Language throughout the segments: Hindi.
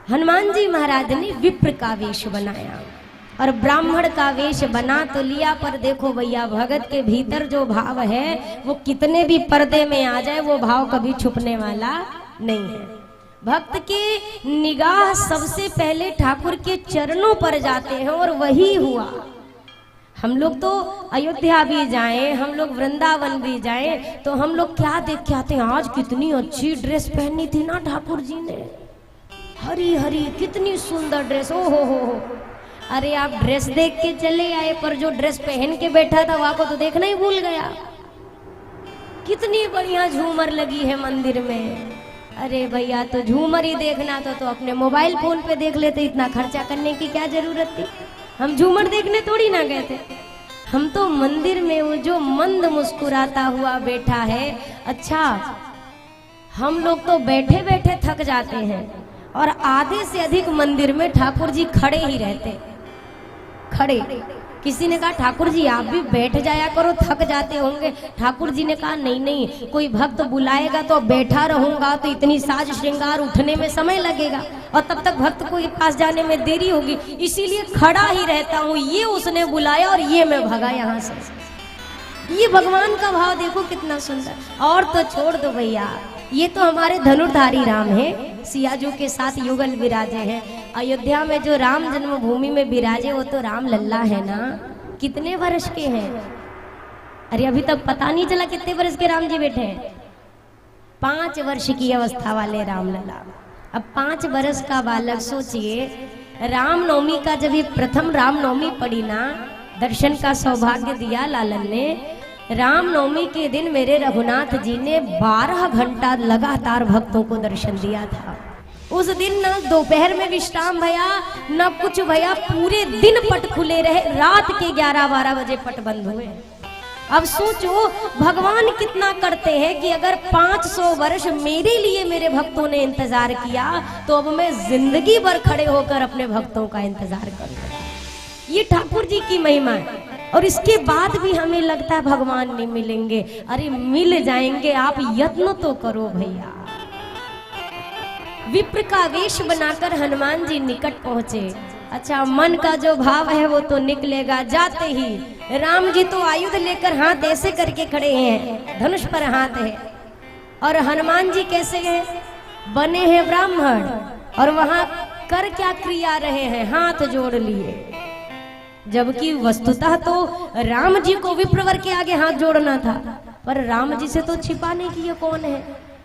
हनुमान जी महाराज ने विप्र का वेश बनाया और ब्राह्मण का वेश बना तो लिया, पर देखो भैया भगत के भीतर जो भाव है वो कितने भी पर्दे में आ जाए वो भाव कभी छुपने वाला नहीं है। भक्त के निगाह सबसे पहले ठाकुर के चरणों पर जाते हैं और वही हुआ। हम लोग तो अयोध्या भी जाएं, हम लोग वृंदावन भी जाएं तो हम लोग क्या देख के आते हैं, आज कितनी अच्छी ड्रेस पहनी थी ना ठाकुर जी ने, हरी हरी कितनी सुंदर ड्रेस, ओ हो। अरे आप ड्रेस देख के चले आए पर जो ड्रेस पहन के बैठा था वहां को तो देखना ही भूल गया। कितनी बढ़िया झूमर लगी है मंदिर में। अरे भैया तो झूमर ही देखना तो अपने मोबाइल फोन पे देख लेते, इतना खर्चा करने की क्या जरूरत थी। हम झूमर देखने थोड़ी ना गए थे, हम तो मंदिर में वो जो मंद मुस्कुराता हुआ बैठा है। अच्छा हम लोग तो बैठे बैठे थक जाते हैं और आधे से अधिक मंदिर में ठाकुर जी खड़े ही रहते, खड़े। किसी ने कहा ठाकुर जी आप भी बैठ जाया करो, थक जाते होंगे। ठाकुर जी ने कहा नहीं नहीं, कोई भक्त बुलाएगा तो बैठा रहूंगा तो इतनी साज श्रृंगार उठने में समय लगेगा और तब तक भक्त को पास जाने में देरी होगी, इसीलिए खड़ा ही रहता हूँ। ये उसने बुलाया और ये मैं भगा यहाँ से। ये भगवान का भाव देखो कितना सुंदर। और तो छोड़ दो भैया, ये तो हमारे धनुर्धारी राम है, सियाजू के साथ युगल विराजे हैं। अयोध्या में जो राम जन्मभूमि में विराजे वो तो राम लल्ला है ना। कितने वर्ष के हैं? अरे अभी तक पता नहीं चला कितने वर्ष के राम जी बैठे हैं। 5 वर्ष की अवस्था वाले राम लल्ला। अब 5 वर्ष का बालक, सोचिए रामनवमी का जब ये प्रथम रामनवमी पड़ी ना, दर्शन का सौभाग्य दिया लालन ने। रामनवमी के दिन मेरे रघुनाथ जी ने 12 घंटा लगातार भक्तों को दर्शन दिया था। उस दिन न दोपहर में विश्राम भया न कुछ भया, पूरे दिन पट खुले रहे, रात के 11-12 बजे पट बंद हुए। अब सोचो भगवान कितना करते हैं कि अगर 500 वर्ष मेरे लिए मेरे भक्तों ने इंतजार किया तो अब मैं जिंदगी भर खड़े होकर अपने भक्तों का इंतजार करूंगा। ये ठाकुर जी की महिमा है। और इसके बाद भी हमें लगता है भगवान नहीं मिलेंगे। अरे मिल जाएंगे, आप यत्न तो करो भैया। विप्र का वेश बनाकर हनुमान जी निकट पहुंचे। अच्छा मन का जो भाव है वो तो निकलेगा। जाते ही राम जी तो आयुध लेकर हाथ ऐसे करके खड़े हैं, धनुष पर हाथ है। और हनुमान जी कैसे हैं? बने हैं ब्राह्मण और वहां कर क्या क्रिया रहे हैं? हाथ जोड़ लिए। जबकि वस्तुतः तो राम जी को विप्रवर के आगे हाथ जोड़ना था, पर राम जी से तो छिपाने की ये कौन है।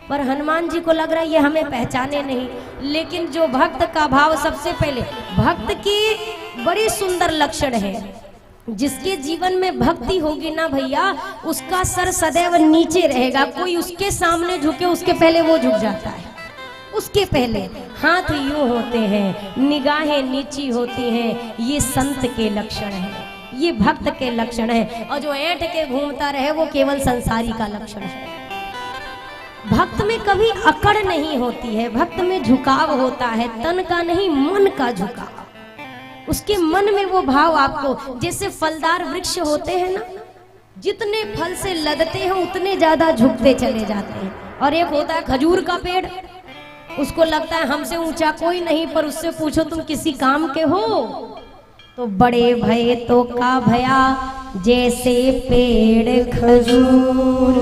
पर हनुमान जी को लग रहा है ये हमें पहचाने नहीं। लेकिन जो भक्त का भाव, सबसे पहले भक्त की बड़ी सुंदर लक्षण है, जिसके जीवन में भक्ति होगी ना भैया, उसका सर सदैव नीचे रहेगा। कोई उसके सामने झुके उसके पहले वो झुक जाता है, उसके पहले हाथ यूं होते हैं, निगाहें नीची होती हैं। ये संत के लक्षण है, ये भक्त के लक्षण है। और जो ऐंठ के घूमता रहे वो केवल संसारी का लक्षण है। भक्त में कभी अकड़ नहीं होती है, भक्त में झुकाव होता है, तन का नहीं मन का झुकाव। उसके मन में वो भाव आपको, जैसे फलदार वृक्ष होते हैं ना, जितने फल से लदते हैं उतने ज्यादा झुकते चले जाते हैं। और एक होता है खजूर का पेड़, उसको लगता है हमसे ऊंचा कोई नहीं, पर उससे पूछो तुम किसी काम के हो तो बड़े भय तो का भया, जैसे पेड़ खजूर,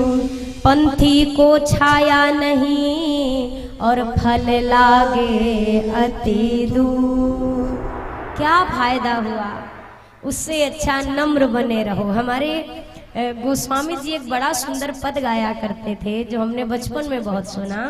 पंथी को छाया नहीं और फल लागे अति दूर। क्या फायदा हुआ? उससे अच्छा नम्र बने रहो। हमारे गोस्वामी जी एक बड़ा सुंदर पद गाया करते थे जो हमने बचपन में बहुत सुना।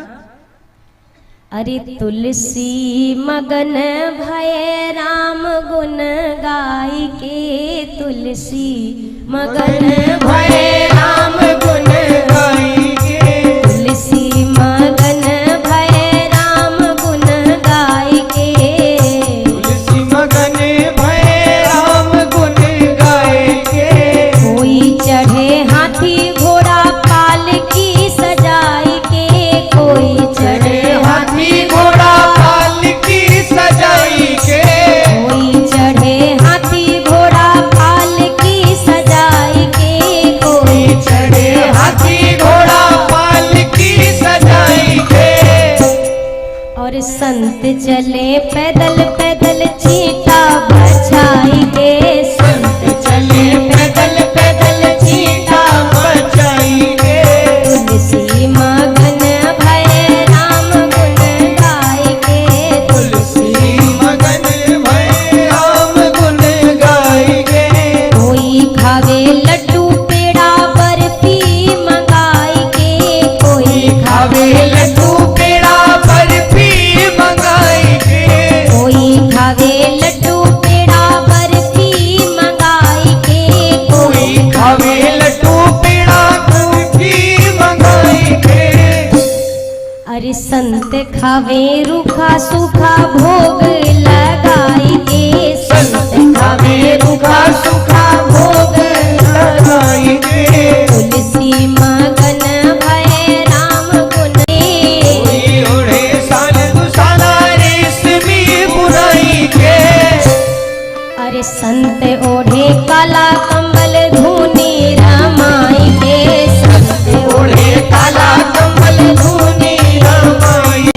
अरे तुलसी मगन भय राम गुण गाय के, तुलसी मगन भय राम गुण गाय के, तुलसी मगन भय राम गुण गाय के, तुलसी मगन भय राम गुण गाय के, कोई चढ़े हाथी घोड़ा पालकी सजाई के, कोई चढ़े घोड़ा पालकी सजाई के, कोई चढ़े हाथी घोड़ा पालकी सजाई के, कोई संत चले पैदल पैदल चीता बचाई के, संत चले पैदल पैदल चीता बचाई के, तुलसी मगन भय राम गुण गाय के, तुलसी मगन भय राम गुण गाय के, कोई खावे लड्डू पेड़ा बर्फी मंगाई के, कोई खावे लड्डू पेड़ा बर्फी मंगाई के, कोई खावे लड्डू पेड़ा बर्फी मंगाई के, कोई खावे लड्डू पेड़ा बर्फी मंगाई के, अरे संत खावे रूखा सूखा भोग लगाई के, संत खावे रूखा सूखा भोग लगाई के, तुलसी मगन भय राम गुण कोई ओढ़े साल दुसाला रेशमी बुराई के, अरे संत ओढ़े काला कंबल धूनी रमाई के, संत ओढ़े काला कंबल धूनी रमाई,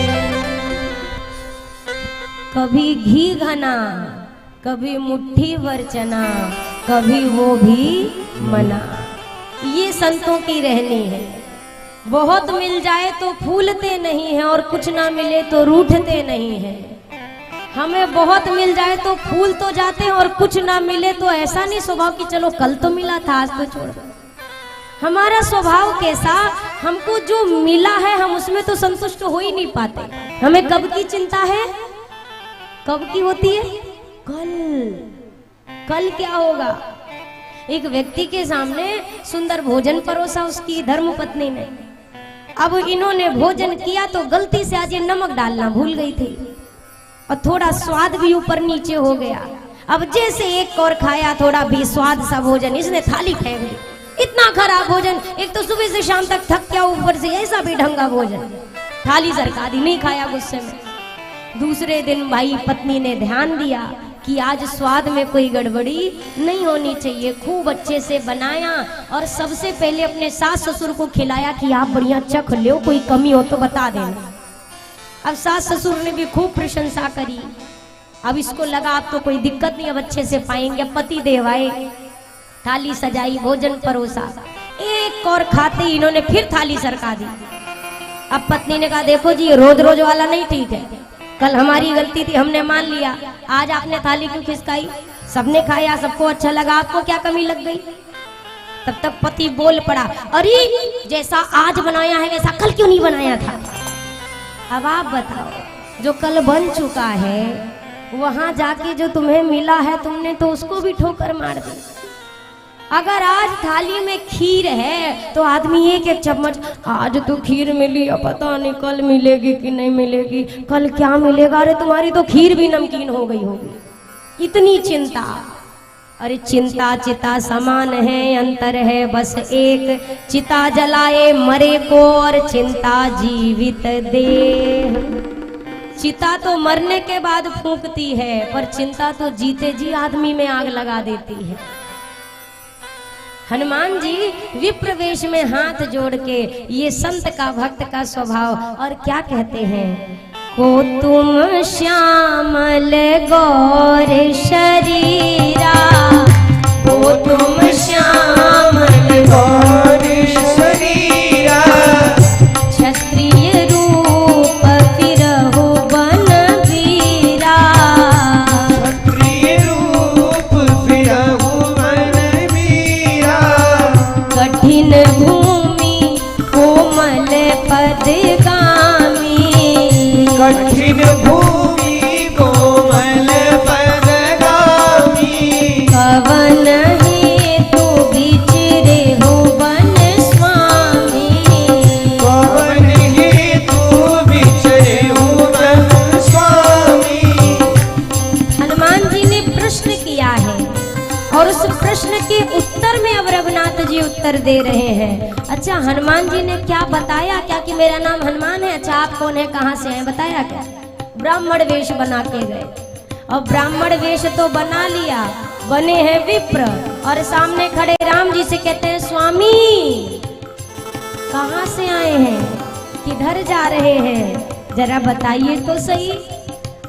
कभी घी घना कभी मुट्ठी भर चना कभी वो भी मना, ये संतों की रहनी है। बहुत मिल जाए तो फूलते नहीं हैं और कुछ ना मिले तो रूठते नहीं हैं। हमें बहुत मिल जाए तो फूल तो जाते हैं और कुछ ना मिले तो ऐसा नहीं स्वभाव कि चलो कल तो मिला था आज तो छोड़ दो। हमारा स्वभाव कैसा, हमको जो मिला है हम उसमें तो संतुष्ट हो ही नहीं पाते। हमें कब की चिंता है, कब की होती है, कल क्या होगा। एक व्यक्ति के सामने सुंदर भोजन परोसा उसकी धर्म पत्नी ने। अब इन्होंने भोजन किया तो गलती से आज ये नमक डालना भूल गई थी और थोड़ा स्वाद भी ऊपर नीचे हो गया। अब जैसे एक और खाया थोड़ा भी स्वाद सा भोजन, इसने थाली फेंक दी। इतना खराब भोजन, एक तो सुबह से शाम तक थक गया, ऊपर से ऐसा भी ढंगा भोजन, थाली सरका दी, नहीं खाया गुस्से में। दूसरे दिन भाई पत्नी ने ध्यान दिया कि आज स्वाद में कोई गड़बड़ी नहीं होनी चाहिए, खूब अच्छे से बनाया और सबसे पहले अपने सास ससुर को खिलाया कि आप बढ़िया चख लो, कोई कमी हो तो बता देना। अब सास ससुर ने भी खूब प्रशंसा करी। अब इसको लगा अब तो कोई दिक्कत नहीं, अब अच्छे से पाएंगे। पति देव आए, थाली सजाई, भोजन परोसा, एक और खाते ही इन्होंने फिर थाली सरका दी। अब पत्नी ने कहा देखो जी रोज रोज वाला नहीं ठीक है, कल हमारी गलती थी, हमने मान लिया, आज आपने थाली क्यों खिसकाई, सबने खाया, सबको अच्छा लगा, आपको क्या कमी लग गई। तब तक पति बोल पड़ा, अरे जैसा आज बनाया है वैसा कल क्यों नहीं बनाया था। अब आप बताओ, जो कल बन चुका है वहां जाके जो तुम्हें मिला है तुमने तो उसको भी ठोकर मार दी। अगर आज थाली में खीर है तो आदमी एक एक चम्मच, आज तो खीर मिली, अब पता नहीं कल मिलेगी कि नहीं मिलेगी, कल क्या मिलेगा, अरे तुम्हारी तो खीर भी नमकीन हो गई होगी। इतनी चिंता। अरे चिंता चिता समान है, अंतर है बस एक, चिता जलाए मरे को और चिंता जीवित देह। चिता तो मरने के बाद फूंकती है पर चिंता तो जीते जी आदमी में आग लगा देती है। हनुमान जी विप्र वेश में हाथ जोड़ के, ये संत का भक्त का स्वभाव, और क्या कहते हैं, को तुम श्यामल गौर शरीरा, को तुम श्यामल गौर शरीरा, क्षत्रिय रूप फिरहु बन वीरा, क्षत्रिय रूप फिरहु बन वीरा, कठिन भूमि कोमल पदगामी, कठिन भूमि कोमल पदगामी, कवन हेतु विचरे हो वन स्वामी, पवन हेतु विचरे हो वन स्वामी। हनुमान जी ने प्रश्न किया है और उस प्रश्न के उत्तर में अब रघुनाथ जी उत्तर दे रहे हैं। अच्छा हनुमान जी ने क्या बताया, क्या कि मेरा नाम हनुमान है, अच्छा आप कौन है, कहाँ से हैं, बताया क्या। ब्राह्मण वेश बना के गए और ब्राह्मण वेश तो बना लिया, बने हैं विप्र और सामने खड़े राम जी से कहते हैं स्वामी कहाँ से आए हैं, किधर जा रहे हैं। जरा बताइए तो सही।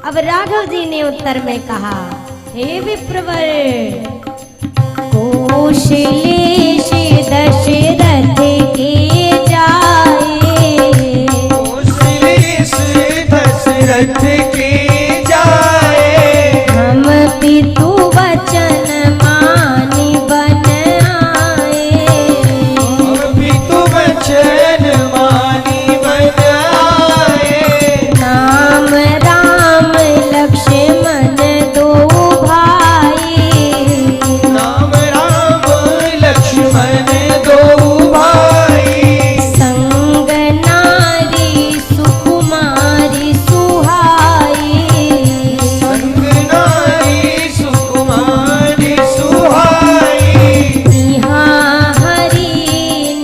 अब राघव जी ने उत्तर में कहा, हे विप्रवर, कौशलेश दशरथ के जाए, कौशलेश दशरथ के जाए, हम पितु वचन मानि बन आए, हम पितु वचन मानि बन आए, नाम राम लक्ष्मण दो भाई, नाम राम लक्ष्मण दो भाई, संग नारी सुकुमारी सुहाई, संग नारी सुकुमारी सुहाई, यहाँ हरि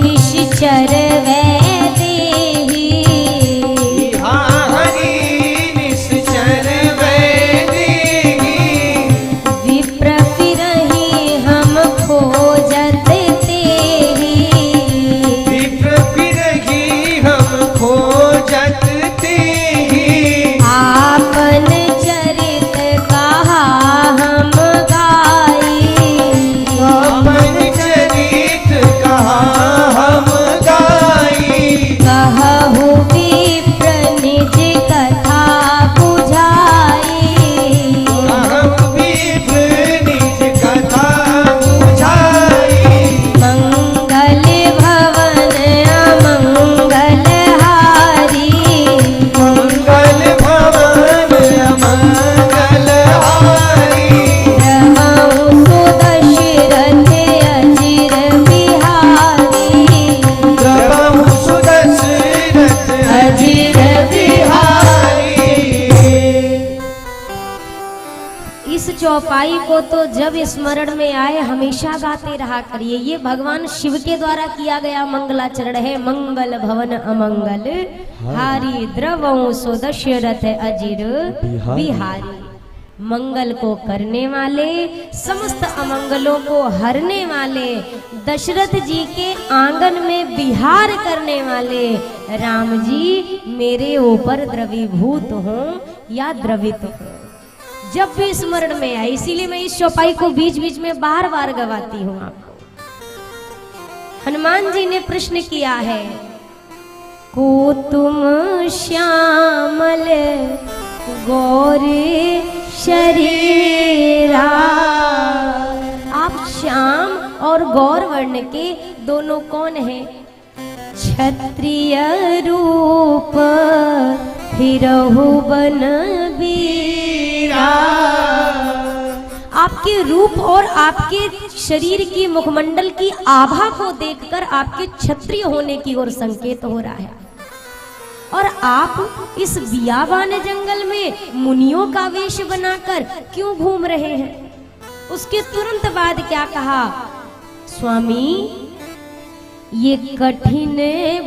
निश्चर वैदेही, यहाँ हरि निश्चर वैदेही, विप्र फिरहि हम खोजत तेहि, विप्र फिरहि हम खोजत तेहि, आपन चरित कहा हम गाई, अपन चरित कहा हम गाई, कहु विप्र निज कथा बुझाई, हम विप्र निज कथा बुझाई, मंगल भवन अमंगल हारी, मंगल भवन अमंगल हारी, रहु सुदशरथ अचिर बिहारी, प्रभु सुदशरथ अचिर बिहारी। इस चौपाई को तो जब स्मरण में आए हमेशा गाते रहा करिए। ये भगवान शिव के द्वारा किया गया मंगलाचरण है। मंगल भवन अमंगल हारी, द्रवं सो दशरथ अजिर बिहारी। मंगल को करने वाले, समस्त अमंगलों को हरने वाले, दशरथ जी के आंगन में विहार करने वाले राम जी मेरे ऊपर द्रवीभूत हों या द्रवित हों, जब भी स्मरण में आए। इसीलिए मैं इस चौपाई को बीच बीच में बार बार गवाती हूँ आपको। हनुमान जी ने प्रश्न किया है, को तुम श्यामल गौरी शरीरा। आप श्याम और गौर वर्ण के दोनों कौन हैं? क्षत्रिय रूप फिरहु बन बीरा। आपके रूप और आपके शरीर की मुखमंडल की आभा को देखकर आपके क्षत्रिय होने की ओर संकेत हो रहा है। और आप इस बियाबान जंगल में मुनियों का वेश बनाकर क्यों घूम रहे हैं? उसके तुरंत बाद क्या कहा? स्वामी, ये कठिन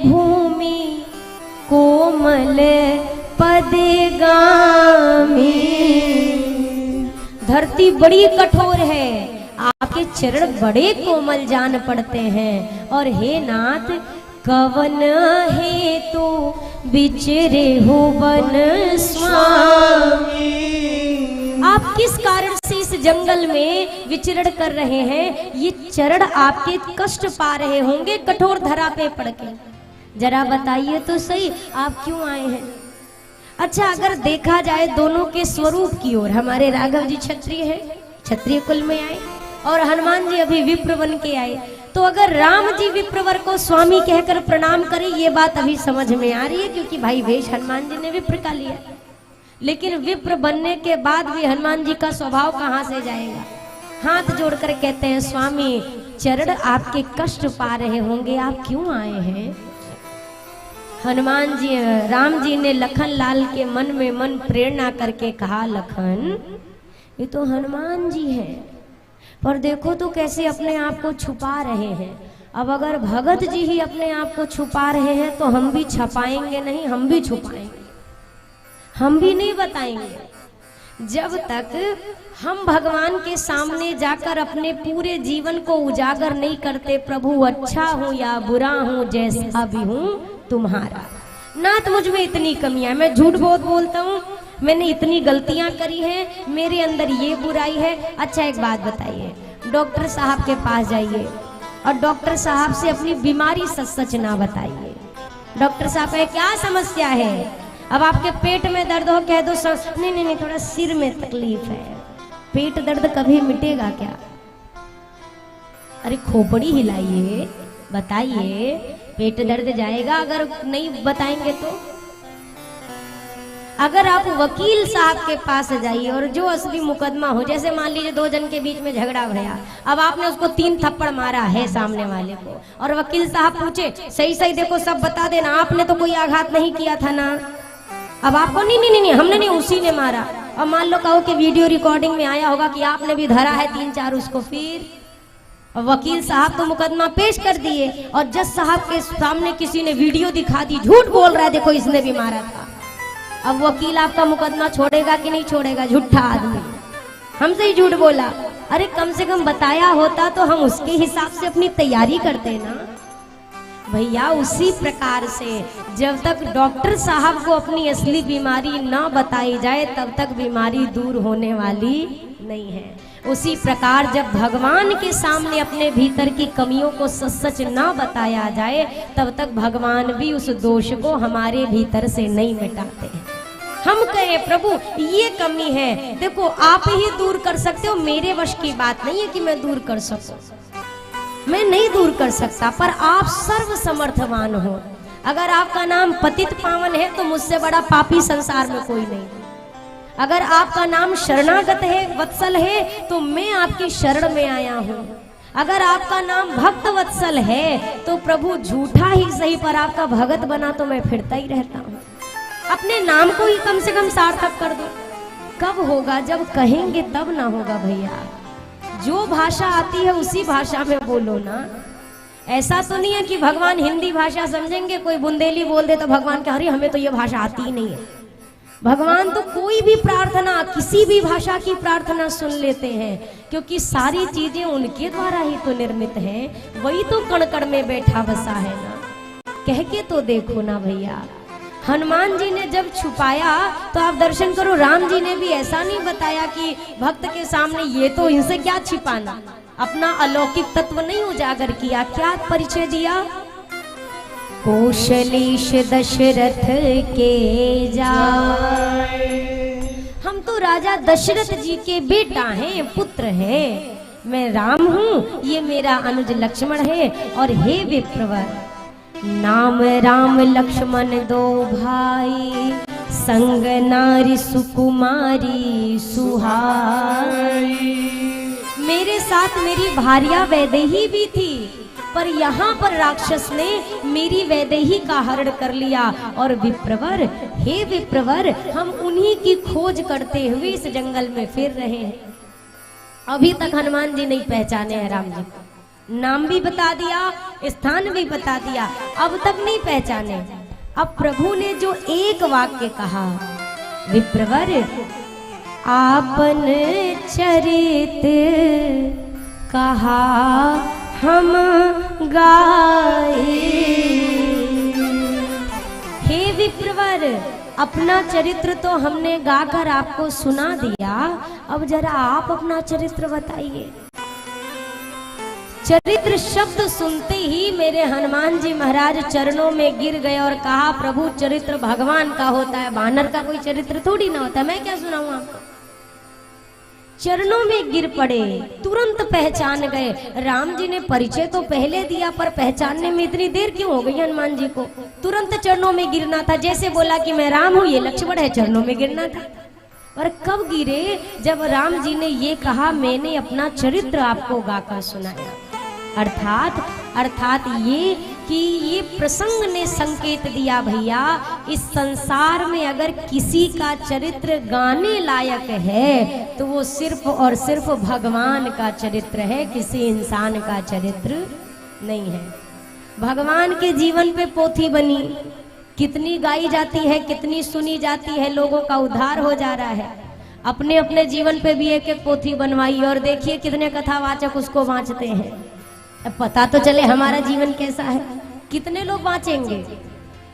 भूमि कोमल पदेगामी। धरती बड़ी कठोर है, आपके चरण बड़े कोमल जान पड़ते हैं। और हे नाथ, कवन हे तो बिचरे हो वन स्वामी। आप किस कारण से इस जंगल में विचरण कर रहे हैं? ये चरण आपके कष्ट पा रहे होंगे कठोर धरा पे पड़ के। जरा बताइए तो सही, आप क्यों आए हैं? अच्छा, अगर देखा जाए दोनों के स्वरूप की ओर, हमारे राघव जी क्षत्रिय हैं, क्षत्रिय कुल में आए, और हनुमान जी अभी विप्र बन के आए। तो अगर राम जी विप्रवर को स्वामी कहकर प्रणाम करें, ये बात अभी समझ में आ रही है, क्योंकि भाई वेश हनुमान जी ने विप्र का लिया। लेकिन विप्र बनने के बाद भी हनुमान जी का स्वभाव कहाँ से जाएगा? हाथ जोड़कर कहते हैं, स्वामी, चरण आपके कष्ट पा रहे होंगे, आप क्यों आए हैं? हनुमान जी, राम जी ने लखन लाल के मन में मन प्रेरणा करके कहा, लखन, ये तो हनुमान जी हैं, पर देखो तो कैसे अपने आप को छुपा रहे हैं। अब अगर भगत जी ही अपने आप को छुपा रहे हैं तो हम भी छुपाएंगे नहीं, हम भी छुपाएंगे, हम भी नहीं बताएंगे। जब तक हम भगवान के सामने जाकर अपने पूरे जीवन को उजागर नहीं करते, प्रभु अच्छा हूँ या बुरा हूँ, जैसा भी हूँ तुम्हारा, ना तो मुझ में इतनी कमियां है, मैं झूठ बहुत बोलता हूँ, मैंने इतनी गलतियां करी हैं, मेरे अंदर ये बुराई है। अच्छा एक बात बताइए, डॉक्टर साहब के पास जाइए और डॉक्टर साहब से अपनी बीमारी सच सच ना बताइए। डॉक्टर साहब कहे क्या समस्या है, अब आपके पेट में दर्द हो, कह दो नहीं नहीं नहीं थोड़ा सिर में तकलीफ है। पेट दर्द कभी मिटेगा क्या? अरे खोपड़ी हिलाइए, बताइए पेट दर्द जाएगा अगर नहीं बताएंगे तो? अगर आप वकील साहब के पास जाइए और जो असली मुकदमा हो, जैसे मान लीजिए दो जन के बीच में झगड़ा भया, अब आपने उसको 3 थप्पड़ मारा है सामने वाले को, और वकील साहब पूछे सही सही देखो सब बता देना, आपने तो कोई आघात नहीं किया था ना। अब आपको नहीं नहीं नहीं हमने नहीं, उसी ने मारा। और मान लो कहो कि वीडियो रिकॉर्डिंग में आया होगा कि आपने भी धरा है 3-4 उसको, फिर वकील साहब तो मुकदमा पेश कर दिए और जज साहब के सामने किसी ने वीडियो दिखा दी, झूठ बोल रहा है देखो इसने भी मारा था। अब वकील आपका मुकदमा छोड़ेगा कि नहीं छोड़ेगा? झूठा आदमी, हमसे ही झूठ बोला। अरे कम से कम बताया होता तो हम उसके हिसाब से अपनी तैयारी करते ना भैया। उसी प्रकार से जब तक डॉक्टर साहब को अपनी असली बीमारी ना बताई जाए तब तक बीमारी दूर होने वाली नहीं है। उसी प्रकार जब भगवान के सामने अपने भीतर की कमियों को सच सच ना बताया जाए तब तक भगवान भी उस दोष को हमारे भीतर से नहीं मिटाते हैं। हम कहे प्रभु ये कमी है, देखो आप ही दूर कर सकते हो, मेरे वश की बात नहीं है कि मैं दूर कर सकूं, मैं नहीं दूर कर सकता, पर आप सर्व समर्थवान हो। अगर आपका नाम पतित पावन है तो मुझसे बड़ा पापी संसार में कोई नहीं। अगर आपका नाम शरणागत है, वत्सल है, तो मैं आपकी शरण में आया हूँ। अगर आपका नाम भक्त वत्सल है तो प्रभु झूठा ही सही पर आपका भगत बना तो मैं फिरता ही रहता हूँ। अपने नाम को ही कम से कम सार्थक कर दो। कब होगा? जब कहेंगे तब ना होगा भैया। जो भाषा आती है उसी भाषा में बोलो ना। ऐसा तो नहीं है कि भगवान हिंदी भाषा समझेंगे, कोई बुंदेली बोल दे तो भगवान के अरे हमें तो ये भाषा आती ही नहीं है। भगवान तो कोई भी प्रार्थना, किसी भी भाषा की प्रार्थना सुन लेते हैं, क्योंकि सारी चीजें उनके द्वारा ही तो निर्मित हैं। वही तो कण कण में बैठा बसा है ना। कह के तो देखो ना भैया। हनुमान जी ने जब छुपाया तो आप दर्शन करो, राम जी ने भी ऐसा नहीं बताया कि भक्त के सामने ये तो इनसे क्या छिपाना, अपना अलौकिक तत्व नहीं उजागर किया। क्या परिचय दिया? कौशलेश दशरथ के जाए, हम तो राजा दशरथ जी के बेटा हैं, पुत्र हैं। मैं राम हूँ, ये मेरा अनुज लक्ष्मण है। और हे विप्रवर, नाम राम लक्ष्मण दो भाई, संग नारी सुकुमारी सुहाई। मेरे साथ मेरी भार्या वैदेही भी थी, पर यहाँ पर राक्षस ने मेरी वैदेही का हरण कर लिया। और विप्रवर, हे विप्रवर, हम उन्हीं की खोज करते हुए इस जंगल में फिर रहे हैं। अभी तक हनुमान जी नहीं पहचाने हैं राम जी को। नाम भी बता दिया, स्थान भी बता दिया, अब तक नहीं पहचाने। अब प्रभु ने जो एक वाक्य कहा, विप्रवर आपन चरित कहा हम गाए। हे विप्रवर, अपना चरित्र तो हमने गाकर आपको सुना दिया, अब जरा आप अपना चरित्र बताइए। चरित्र शब्द सुनते ही मेरे हनुमान जी महाराज चरणों में गिर गए और कहा, प्रभु चरित्र भगवान का होता है, वानर का कोई चरित्र थोड़ी ना होता है, मैं क्या सुनाऊं आपको। चरणों में गिर पड़े, तुरंत पहचान गए। राम जी ने परिचय तो पहले दिया, पर पहचानने में इतनी देर क्यों हो गई हनुमान जी को? तुरंत चरणों में गिरना था। जैसे बोला कि मैं राम हूं, ये लक्ष्मण है, चरणों में गिरना था। और कब गिरे? जब राम जी ने ये कहा, मैंने अपना चरित्र आपको गाकर सुनाया। अर्थात ये कि ये प्रसंग ने संकेत दिया, भैया इस संसार में अगर किसी का चरित्र गाने लायक है तो वो सिर्फ और सिर्फ भगवान का चरित्र है, किसी इंसान का चरित्र नहीं है। भगवान के जीवन पे पोथी बनी, कितनी गाई जाती है, कितनी सुनी जाती है, लोगों का उद्धार हो जा रहा है। अपने अपने जीवन पे भी एक एक पोथी बनवाई और देखिए कितने कथावाचक उसको वाँचते हैं। अब पता तो चले हमारा जीवन कैसा है। कितने लोग वाँचेंगे?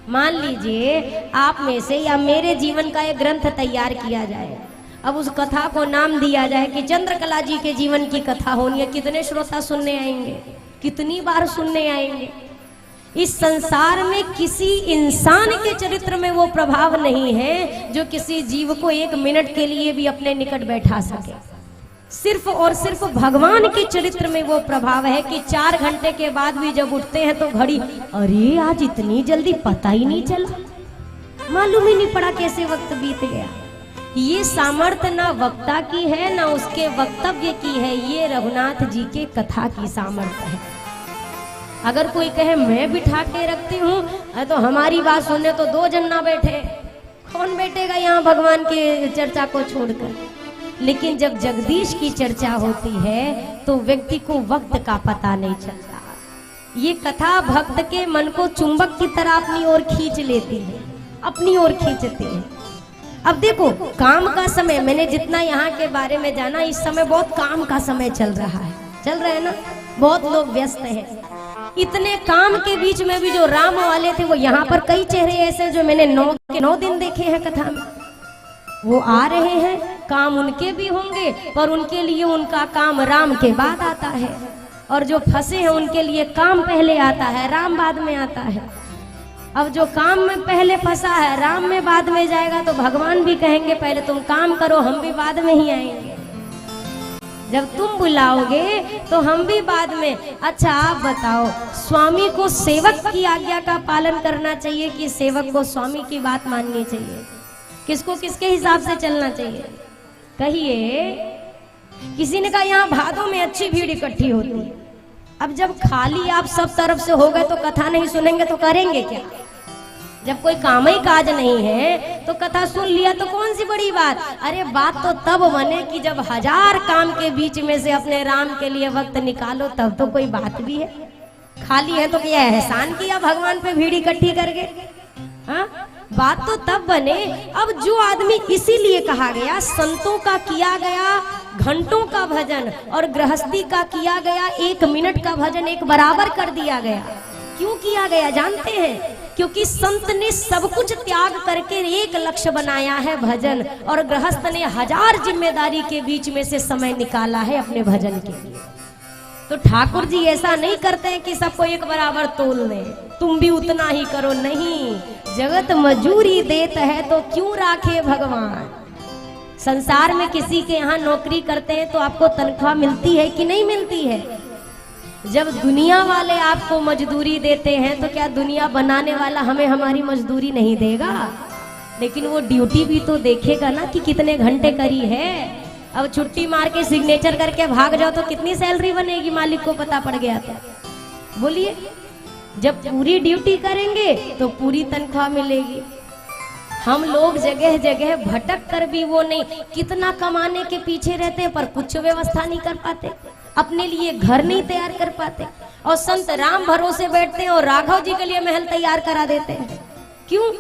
मान लीजिए आप में से या मेरे जीवन का एक ग्रंथ तैयार किया जाए, अब उस कथा को नाम दिया जाए कि चंद्रकला जी के जीवन की कथा होनी है, कितने श्रोता सुनने आएंगे, कितनी बार सुनने आएंगे। इस संसार में किसी इंसान के चरित्र में वो प्रभाव नहीं है जो किसी जीव को 1 मिनट के लिए भी अपने निकट बैठा सके। सिर्फ और सिर्फ भगवान के चरित्र में वो प्रभाव है कि 4 घंटे के बाद भी जब उठते हैं तो घड़ी, अरे आज इतनी जल्दी पता ही नहीं चला, मालूम ही नहीं पड़ा कैसे वक्त बीत गया। ये सामर्थ्य ना वक्ता की है ना उसके वक्तव्य की है, ये रघुनाथ जी के कथा की सामर्थ्य है। अगर कोई कहे मैं बिठा के रखती हूँ तो हमारी बात सुनने तो 2 जन ना बैठे, कौन बैठेगा यहाँ भगवान की चर्चा को छोड़कर। लेकिन जब जगदीश की चर्चा होती है तो व्यक्ति को वक्त का पता नहीं चलता। ये कथा भक्त के मन को चुंबक की तरह अपनी ओर खींच लेती है, अपनी ओर खींचती है। अब देखो काम का समय, मैंने जितना यहाँ के बारे में जाना, इस समय बहुत काम का समय चल रहा है ना, बहुत लोग व्यस्त हैं। इतने काम के बीच में भी जो राम वाले थे वो यहाँ पर कई चेहरे ऐसे जो मैंने 9 दिन देखे हैं कथा में, वो आ रहे हैं। काम उनके भी होंगे पर उनके लिए उनका काम राम के बाद आता है, और जो फंसे हैं उनके लिए काम पहले आता है, राम बाद में आता है। अब जो काम में पहले फंसा है राम में बाद में जाएगा तो भगवान भी कहेंगे पहले तुम काम करो, हम भी बाद में ही आएंगे। जब तुम बुलाओगे तो हम भी बाद में। अच्छा आप बताओ, स्वामी को सेवक की आज्ञा का पालन करना चाहिए कि सेवक को स्वामी की बात माननी चाहिए? किसको किसके हिसाब से चलना चाहिए कहिए? किसी ने कहा यहाँ भादों में अच्छी भीड़ इकट्ठी होती है। अब जब खाली आप सब तरफ से हो गए तो कथा नहीं सुनेंगे तो करेंगे क्या? जब कोई काम ही काज नहीं है तो कथा सुन लिया तो कौन सी बड़ी बात। अरे बात तो तब बने कि जब 1000 काम के बीच में से अपने राम के लिए वक्त निकालो, तब तो कोई बात भी है। खाली है तो क्या एहसान किया भगवान पे भीड़ इकट्ठी करके? हाँ, बात तो तब बने। अब जो आदमी, इसीलिए कहा गया संतों का किया गया घंटों का भजन और गृहस्थी का किया गया 1 मिनट का भजन एक बराबर कर दिया गया। क्यों किया गया जानते हैं? क्योंकि संत ने सब कुछ त्याग करके एक लक्ष्य बनाया है भजन, और गृहस्थ ने 1000 जिम्मेदारी के बीच में से समय निकाला है अपने भजन के लिए। तो ठाकुर जी ऐसा नहीं करते हैं कि सबको एक बराबर तोल दें, तुम भी उतना ही करो। नहीं, जगत मजूरी देता है तो क्यों राखे भगवान। संसार में किसी के यहाँ नौकरी करते हैं तो आपको तनख्वाह मिलती है कि नहीं मिलती है? जब दुनिया वाले आपको मजदूरी देते हैं तो क्या दुनिया बनाने वाला हमें हमारी मजदूरी नहीं देगा? लेकिन वो ड्यूटी भी तो देखेगा ना कि कितने घंटे करी है। अब छुट्टी मार के सिग्नेचर करके भाग जाओ तो कितनी सैलरी बनेगी, मालिक को पता पड़ गया तो बोलिए। जब पूरी ड्यूटी करेंगे तो पूरी तनख्वाह मिलेगी। हम लोग जगह जगह भटक कर भी वो नहीं, कितना कमाने के पीछे रहते हैं पर कुछ व्यवस्था नहीं कर पाते, अपने लिए घर नहीं तैयार कर पाते। और संत राम भरोसे बैठते हैं और राघव जी के लिए महल तैयार करा देते हैं। क्यों?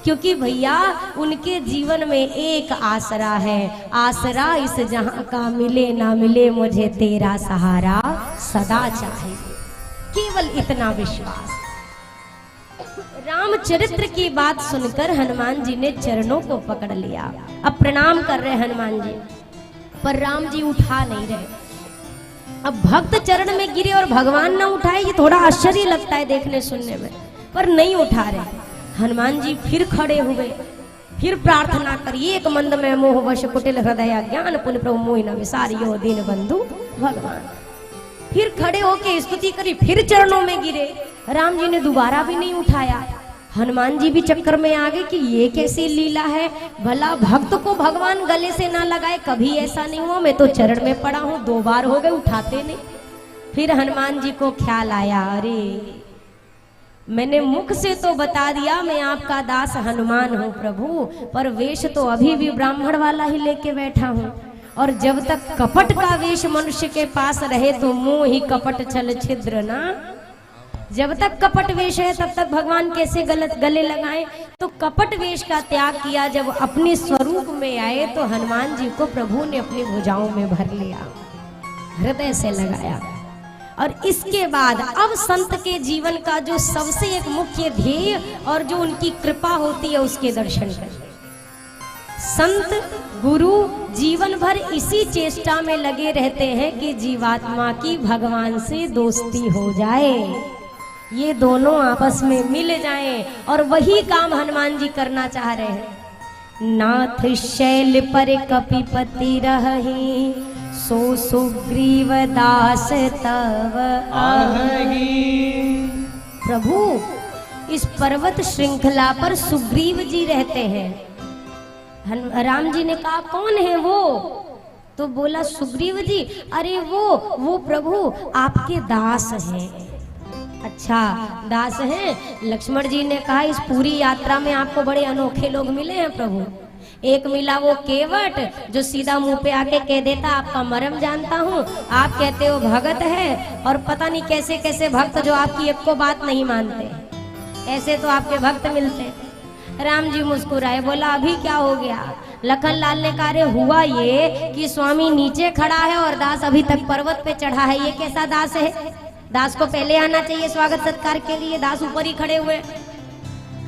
क्योंकि भैया उनके जीवन में एक आसरा है, आसरा इस जहां का मिले ना मिले मुझे तेरा सहारा सदा चाहिए, केवल इतना विश्वास। रामचरित्र की बात सुनकर हनुमान जी ने चरणों को पकड़ लिया। अब प्रणाम कर रहे हनुमान जी, पर राम जी उठा नहीं रहे। अब भक्त चरण में गिरे और भगवान ना उठाए, ये थोड़ा आश्चर्य लगता है देखने सुनने में, पर नहीं उठा रहे। हनुमान जी फिर खड़े हुए, फिर प्रार्थना करिए, एक मंद में मोह वश कुटिल हृदय ज्ञान पुन प्रभु मोहि न विसारियो दीन बंधु भगवान। फिर खड़े होके स्तुति करी, फिर चरणों में गिरे। राम जी ने दोबारा भी नहीं उठाया। हनुमान जी भी चक्कर में आ गए कि ये कैसी लीला है, भला भक्त को भगवान गले से ना लगाए, कभी ऐसा नहीं हुआ। मैं तो चरण में पड़ा हूँ, 2 बार हो गए उठाते नहीं। फिर हनुमान जी को ख्याल आया, अरे मैंने मुख से तो बता दिया मैं आपका दास हनुमान हूँ प्रभु, पर वेश तो अभी भी ब्राह्मण वाला ही लेके बैठा हूँ। और जब तक कपट का वेश मनुष्य के पास रहे तो मुंह ही कपट छल छिद्र ना। जब तक कपट वेश है तब तक भगवान कैसे गले लगाए। तो कपट वेश का त्याग किया, जब अपने स्वरूप में आए तो हनुमान जी को प्रभु ने अपनी भुजाओं में भर लिया, हृदय से लगाया। और इसके बाद अब संत के जीवन का जो सबसे एक मुख्य ध्येय और जो उनकी कृपा होती है उसके दर्शन करें। संत गुरु जीवन भर इसी चेष्टा में लगे रहते हैं कि जीवात्मा की भगवान से दोस्ती हो जाए, ये दोनों आपस में मिल जाएं, और वही काम हनुमान जी करना चाह रहे हैं। नाथ शैल पर कपिपति रही, सो सुग्रीव दास तव आहही। प्रभु इस पर्वत श्रृंखला पर सुग्रीव जी रहते हैं। राम जी ने कहा कौन है वो? तो बोला सुग्रीव जी, अरे वो प्रभु आपके दास हैं। अच्छा दास हैं? लक्ष्मण जी ने कहा इस पूरी यात्रा में आपको बड़े अनोखे लोग मिले हैं प्रभु। एक मिला वो केवट जो सीधा मुंह पे आके कह देता आपका मर्म जानता हूँ, आप कहते हो भगत है, और पता नहीं कैसे कैसे भक्त जो आपकी एक को बात नहीं मानते, ऐसे तो आपके भक्त मिलते हैं। राम जी मुस्कुराए, बोला अभी क्या हो गया? लखन लाल ने कहा हुआ ये कि स्वामी नीचे खड़ा है और दास अभी तक पर्वत पे चढ़ा है, ये कैसा दास है? दास को पहले आना चाहिए स्वागत सत्कार के लिए, दास ऊपर ही खड़े हुए।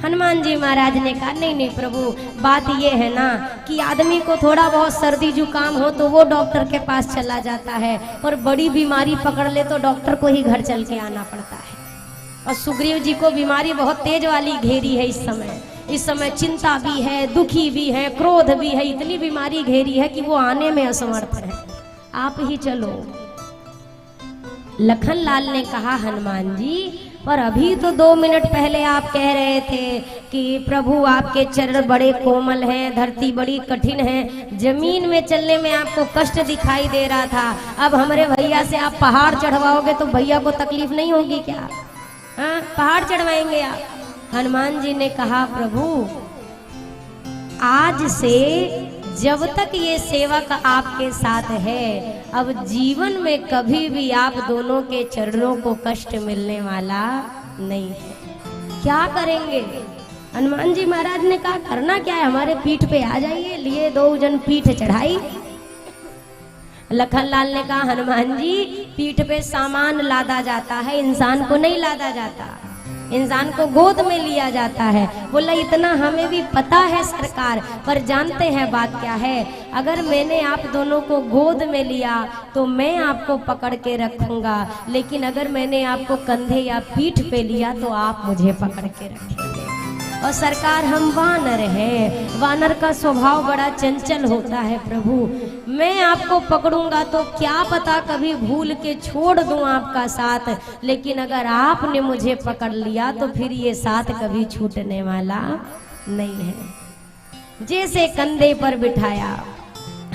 हनुमान जी महाराज ने कहा नहीं नहीं प्रभु, बात ये है ना कि आदमी को थोड़ा बहुत सर्दी जुकाम हो तो वो डॉक्टर के पास चला जाता है, और बड़ी बीमारी पकड़ ले तो डॉक्टर को ही घर चल के आना पड़ता है। और सुग्रीव जी को बीमारी बहुत तेज वाली घेरी है इस समय चिंता भी है, दुखी भी है, क्रोध भी है, इतनी बीमारी घेरी है कि वो आने में असमर्थ है, आप ही चलो। लखन लाल ने कहा हनुमान जी, पर अभी तो 2 मिनट पहले आप कह रहे थे कि प्रभु आपके चरण बड़े कोमल हैं, धरती बड़ी कठिन है, जमीन में चलने में आपको कष्ट दिखाई दे रहा था। अब हमारे भैया से आप पहाड़ चढ़वाओगे तो भैया को तकलीफ नहीं होगी क्या? हाँ, पहाड़ चढ़वाएंगे आप? हनुमान जी ने कहा प्रभु आज से जब तक ये सेवक आपके साथ है, अब जीवन में कभी भी आप दोनों के चरणों को कष्ट मिलने वाला नहीं है। क्या करेंगे? हनुमान जी महाराज ने कहा करना क्या है, हमारे पीठ पे आ जाइए। लिए 2 जन पीठ चढ़ाई। लखन लाल ने कहा हनुमान जी पीठ पे सामान लादा जाता है, इंसान को नहीं लादा जाता, इंसान को गोद में लिया जाता है। बोला इतना हमें भी पता है सरकार, पर जानते हैं बात क्या है, अगर मैंने आप दोनों को गोद में लिया तो मैं आपको पकड़ के रखूंगा, लेकिन अगर मैंने आपको कंधे या पीठ पे लिया तो आप मुझे पकड़ के रखेंगे। और सरकार हम वानर हैं, वानर का स्वभाव बड़ा चंचल होता है प्रभु, मैं आपको पकड़ूंगा तो क्या पता कभी भूल के छोड़ दूं आपका साथ, लेकिन अगर आपने मुझे पकड़ लिया तो फिर ये साथ कभी छूटने वाला नहीं है। जैसे कंधे पर बिठाया,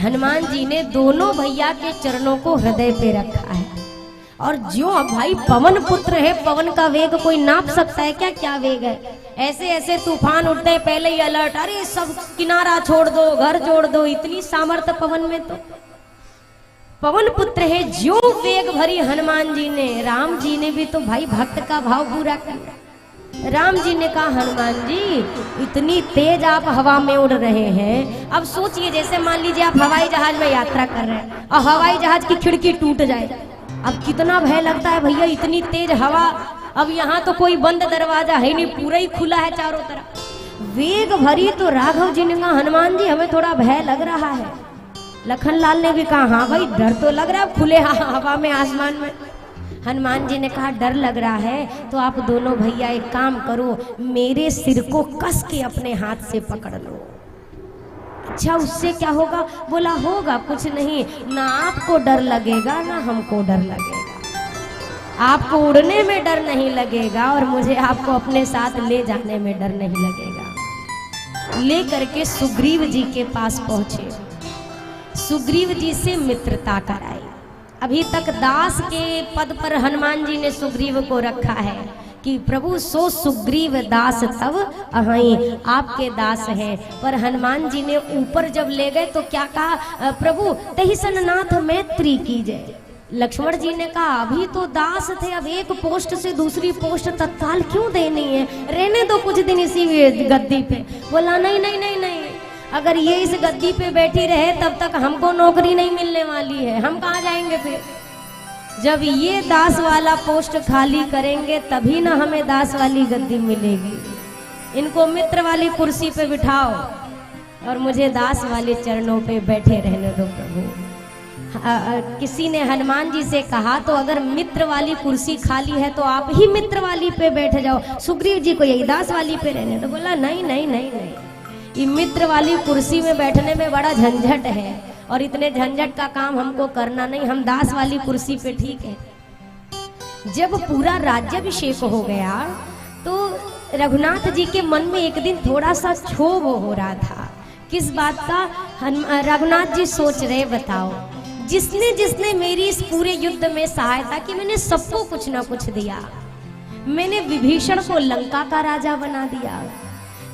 हनुमान जी ने दोनों भैया के चरणों को हृदय पे रखा है। और जो भाई पवन पुत्र है, पवन का वेग कोई नाप सकता है क्या? क्या वेग है? ऐसे ऐसे तूफान उठते हैं, पहले ही अलर्ट, अरे सब किनारा छोड़ दो, घर छोड़ दो, इतनी सामर्थ्य पवन में। तो पवन पुत्र है, जो वेग भरी हनुमान जी ने, राम जी ने भी तो भाई भक्त का भाव पूरा किया। राम जी ने कहा हनुमान जी इतनी तेज आप हवा में उड़ रहे हैं, अब सोचिए जैसे मान लीजिए आप हवाई जहाज में यात्रा कर रहे हैं और हवाई जहाज की खिड़की टूट जाए, अब कितना भय लगता है भैया, इतनी तेज हवा। अब यहाँ तो कोई बंद दरवाजा है नहीं, पूरा ही खुला है चारों तरफ, वेग भरी। तो राघव जी ने कहा हनुमान जी हमें थोड़ा भय लग रहा है। लखन लाल ने भी कहा हाँ भाई डर तो लग रहा है, खुले हवा में, आसमान में। हनुमान जी ने कहा डर लग रहा है तो आप दोनों भैया एक काम करो, मेरे सिर को कस के अपने हाथ से पकड़ लो। अच्छा उससे क्या होगा? बोला होगा कुछ नहीं, ना आपको डर लगेगा ना हमको डर लगेगा, आपको उड़ने में डर नहीं लगेगा और मुझे आपको अपने साथ ले जाने में डर नहीं लगेगा। ले करके सुग्रीव जी के पास पहुंचे, सुग्रीव जी से मित्रता कराई। अभी तक दास के पद पर हनुमान जी ने सुग्रीव को रखा है कि प्रभु सो सुग्रीव दास तब अहई, आपके दास हैं। पर हनुमान जी ने ऊपर जब ले गए तो क्या कहा, प्रभु तहिसन नाथ मैत्री कीजिए। लक्ष्मण जी ने कहा अभी तो दास थे, अब एक पोस्ट से दूसरी पोस्ट तत्काल क्यों देनी है, रहने दो कुछ दिन इसी गद्दी पे। बोला नहीं नहीं नहीं नहीं, अगर ये इस गद्दी पे बैठी रहे तब तक हमको नौकरी नहीं मिलने वाली है, हम कहाँ जाएंगे फिर। जब ये दास वाला पोस्ट खाली करेंगे तभी ना हमें दास वाली गद्दी मिलेगी। इनको मित्र वाली कुर्सी पे बिठाओ और मुझे दास वाले चरणों पे बैठे रहने दो प्रभु। किसी ने हनुमान जी से कहा तो अगर मित्र वाली कुर्सी खाली है तो आप ही मित्र वाली पे बैठ जाओ, सुग्रीव जी को यही दास वाली पे रहने तो बोला नहीं नहीं नहीं नहीं, ये मित्र वाली कुर्सी में बैठने में बड़ा झंझट है और इतने झंझट का काम हमको करना नहीं, हम दास वाली कुर्सी पे ठीक है। जब पूरा राज्याभिषेक हो गया तो रघुनाथ जी के मन में एक दिन थोड़ा सा क्षोभ हो रहा था। किस बात का? रघुनाथ जी सोच रहे, बताओ जिसने जिसने मेरी इस पूरे युद्ध में सहायता की, मैंने सबको कुछ ना कुछ दिया। मैंने विभीषण को लंका का राजा बना दिया,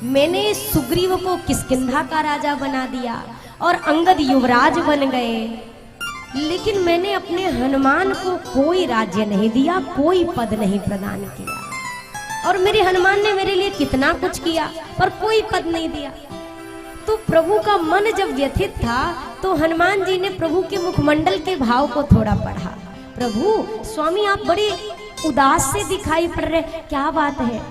मैंने सुग्रीव को किष्किंधा का राजा बना दिया और अंगद युवराज बन गए, लेकिन मैंने अपने हनुमान को कोई राज्य नहीं दिया, कोई पद नहीं प्रदान किया। और मेरे हनुमान ने मेरे लिए कितना कुछ किया पर कोई पद नहीं दिया। तो प्रभु का मन जब व्यथित था तो हनुमान जी ने प्रभु के मुखमंडल के भाव को थोड़ा पढ़ा। प्रभु स्वामी आप बड़े उदास से दिखाई पड़ रहे, क्या बात है?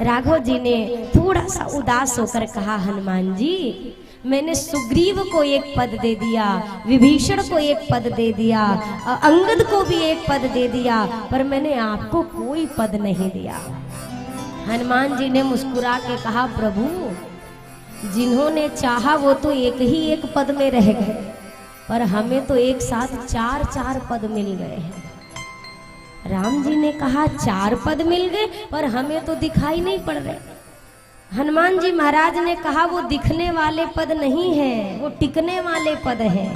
राघव जी ने थोड़ा सा उदास होकर कहा, हनुमान जी मैंने सुग्रीव को एक पद दे दिया, विभीषण को एक पद दे दिया, अंगद को भी एक पद दे दिया, पर मैंने आपको कोई पद नहीं दिया। हनुमान जी ने मुस्कुरा के कहा, प्रभु जिन्होंने चाहा वो तो एक ही एक पद में रह गए, पर हमें तो एक साथ चार चार पद मिल गए हैं। राम जी ने कहा 4 पद मिल गए पर हमें तो दिखाई नहीं पड़ रहे। हनुमान जी महाराज ने कहा वो दिखने वाले पद नहीं है, वो टिकने वाले पद हैं।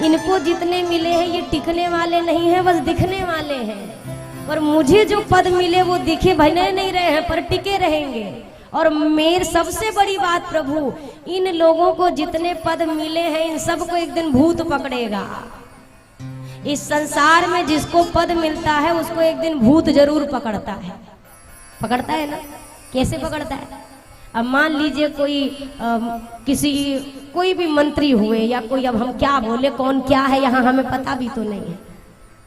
इनको जितने मिले हैं ये टिकने वाले नहीं है, बस दिखने वाले हैं। पर मुझे जो पद मिले वो दिखे बने नहीं रहे हैं पर टिके रहेंगे। और मेरी सबसे बड़ी बात प्रभु, इन लोगों को जितने पद मिले हैं इन सबको एक दिन भूत पकड़ेगा। इस संसार में जिसको पद मिलता है उसको एक दिन भूत जरूर पकड़ता है। पकड़ता है ना? कैसे पकड़ता है? अब मान लीजिए कोई भी मंत्री हुए या कोई, अब हम क्या बोले कौन क्या है यहाँ हमें पता भी तो नहीं है।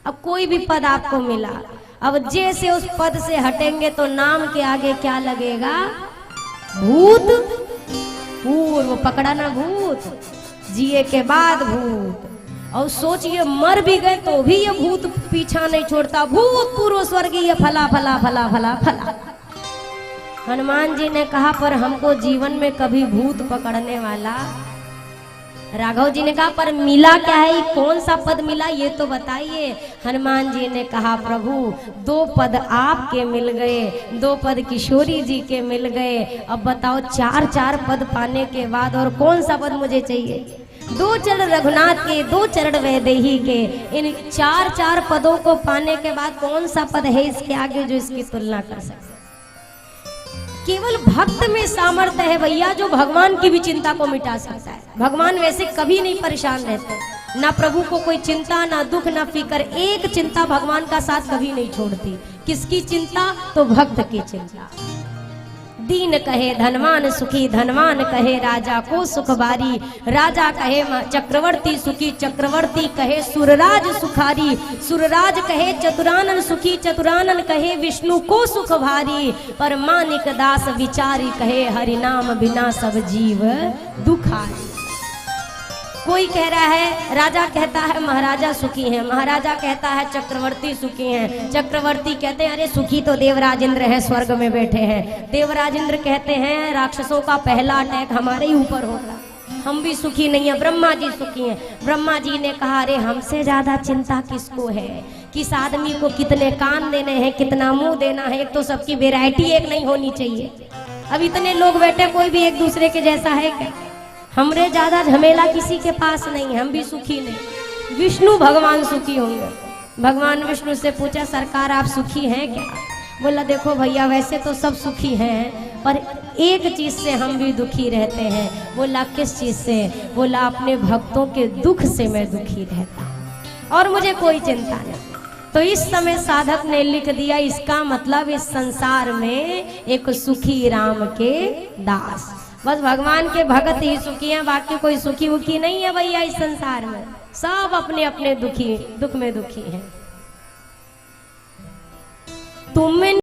अब कोई भी पद आपको मिला, अब जैसे उस पद से हटेंगे तो नाम के आगे क्या लगेगा? भूत। पूर्व पकड़ा ना भूत, जिए के बाद भूत। और सोचिए मर भी गए तो भी ये भूत पीछा नहीं छोड़ता, भूत पूर्व स्वर्गीय फला फला फला फला फला। हनुमान जी ने कहा पर हमको जीवन में कभी भूत पकड़ने वाला। राघव जी ने कहा पर मिला क्या है, कौन सा पद मिला ये तो बताइए। हनुमान जी ने कहा प्रभु 2 पद आपके मिल गए, 2 पद किशोरी जी के मिल गए, अब बताओ 4 पद पाने के बाद और कौन सा पद मुझे चाहिए? 2 चरण रघुनाथ के, 2 चरण वैदेही के, इन 4 पदों को पाने के बाद कौन सा पद है इसके आगे जो इसकी तुलना कर सकते? केवल भक्त में सामर्थ्य है भैया जो भगवान की भी चिंता को मिटा सकता है। भगवान वैसे कभी नहीं परेशान रहते, ना प्रभु को कोई चिंता, ना दुख, ना फिकर। एक चिंता भगवान का साथ कभी नहीं छोड़ती। किसकी चिंता? तो भक्त की चिंता। दीन कहे धनवान सुखी, धनवान कहे राजा को सुख बारी, राजा कहे चक्रवर्ती सुखी, चक्रवर्ती कहे सुरराज सुखारी, सुरराज कहे चतुरानन सुखी, चतुरानन कहे विष्णु को सुख भारी, पर मानिक दास विचारी कहे हरि नाम बिना सब जीव दुखारी। कोई कह रहा है, राजा कहता है महाराजा सुखी हैं, महाराजा कहता है चक्रवर्ती सुखी हैं, चक्रवर्ती कहते हैं अरे सुखी तो देवराज इंद्र है, स्वर्ग में बैठे हैं, देवराज इंद्र कहते हैं राक्षसों का पहला अटैक हमारे ही ऊपर होगा, हम भी सुखी नहीं है। ब्रह्मा जी सुखी हैं, ब्रह्मा जी ने कहा अरे हमसे ज्यादा चिंता किसको है, किस आदमी को कितने कान देने हैं, कितना मुंह देना है, एक तो सबकी वैरायटी एक नहीं होनी चाहिए। अब इतने लोग बैठे, कोई भी एक दूसरे के जैसा है क्या? हमरे ज्यादा झमेला किसी के पास नहीं, हम भी सुखी नहीं। विष्णु भगवान सुखी होंगे। भगवान विष्णु से पूछा सरकार आप सुखी हैं क्या? बोला देखो भैया वैसे तो सब सुखी हैं पर एक चीज से हम भी दुखी रहते हैं। बोला किस चीज से? बोला अपने भक्तों के दुख से मैं दुखी रहता हूं और मुझे कोई चिंता नहीं। तो इस समय साधक ने लिख दिया इसका मतलब इस संसार में एक सुखी राम के दास, बस भगवान के भगत ही सुखी हैं, बाकी कोई सुखी उखी नहीं है भैया इस संसार में। सब अपने अपने दुख में दुखी हैं। तुम